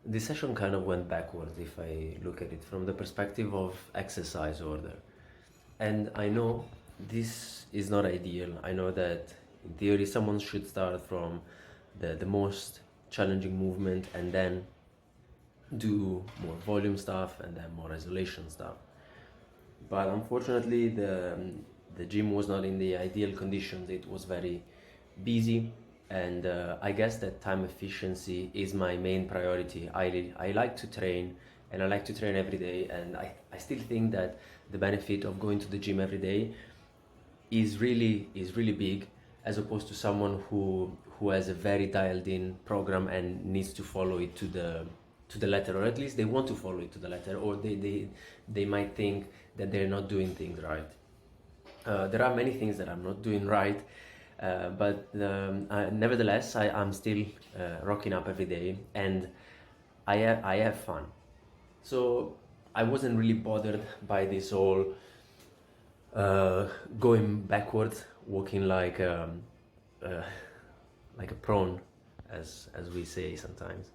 this session kind of went backwards if I look at it from the perspective of exercise order. And I know this is not ideal. I know that in theory someone should start from the most challenging movement and then do more volume stuff and then more isolation stuff. But unfortunately the gym was not in the ideal conditions. It was very busy, and I guess that time efficiency is my main priority. I like to train, and I like to train every day, and I still think that the benefit of going to the gym every day is really big, as opposed to someone who has a very dialed in program and needs to follow it to the letter, or at least they want to follow it to the letter, or they might think that they're not doing things right. There are many things that I'm not doing right, but nevertheless I'm still rocking up every day, and I have fun. So I wasn't really bothered by this whole going backwards, walking like a prone, as we say sometimes.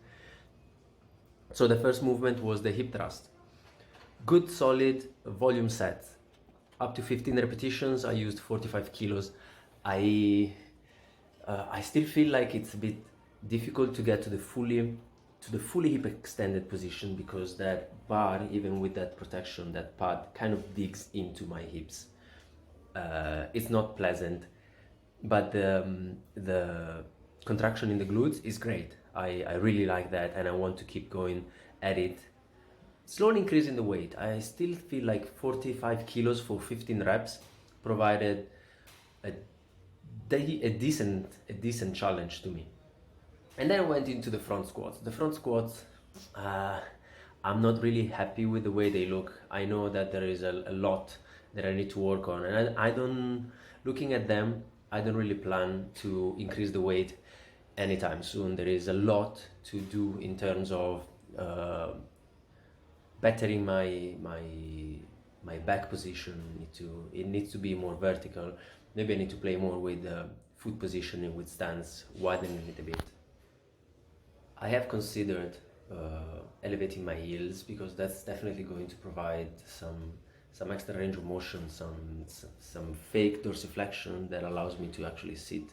So the first movement was the hip thrust. Good solid volume set, up to 15 repetitions. I used 45 kilos. I still feel like it's a bit difficult to get to the fully hip extended position, because that bar, even with that protection, that pad kind of digs into my hips. It's not pleasant, but the contraction in the glutes is great. I really like that, and I want to keep going at it. Slowly increasing the weight. I still feel like 45 kilos for 15 reps provided a decent challenge to me. And then I went into the front squats. The front squats, I'm not really happy with the way they look. I know that there is a lot that I need to work on, and looking at them, I don't really plan to increase the weight anytime soon. There is a lot to do in terms of bettering my back position. It needs to be more vertical. Maybe I need to play more with foot positioning, with stance, widening it a bit. I have considered elevating my heels, because that's definitely going to provide some extra range of motion, some fake dorsiflexion that allows me to actually sit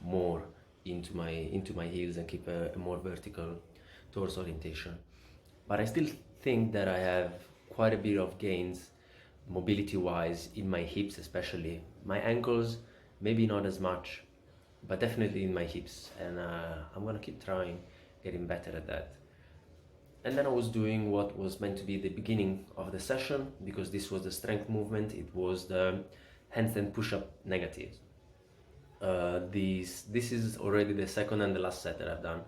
more into my heels and keep a more vertical torso orientation. But I still think that I have quite a bit of gains mobility wise in my hips, especially my ankles, maybe not as much, but definitely in my hips, and I'm gonna keep trying, getting better at that. And then I was doing what was meant to be the beginning of the session, because this was the strength movement. It was the handstand push-up negatives. This is already the second and the last set that I've done,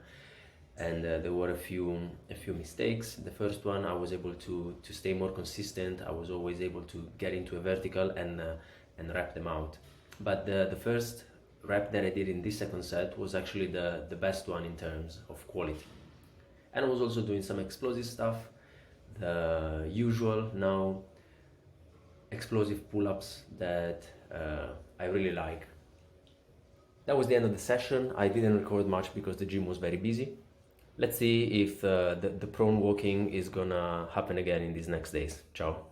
and there were a few mistakes. The first one, I was able to stay more consistent. I was always able to get into a vertical and wrap them out. But the first rep that I did in this second set was actually the best one in terms of quality. And I was also doing some explosive stuff, the usual now explosive pull-ups that I really like. That was the end of the session. I didn't record much because the gym was very busy. Let's see if the prone walking is gonna happen again in these next days. Ciao.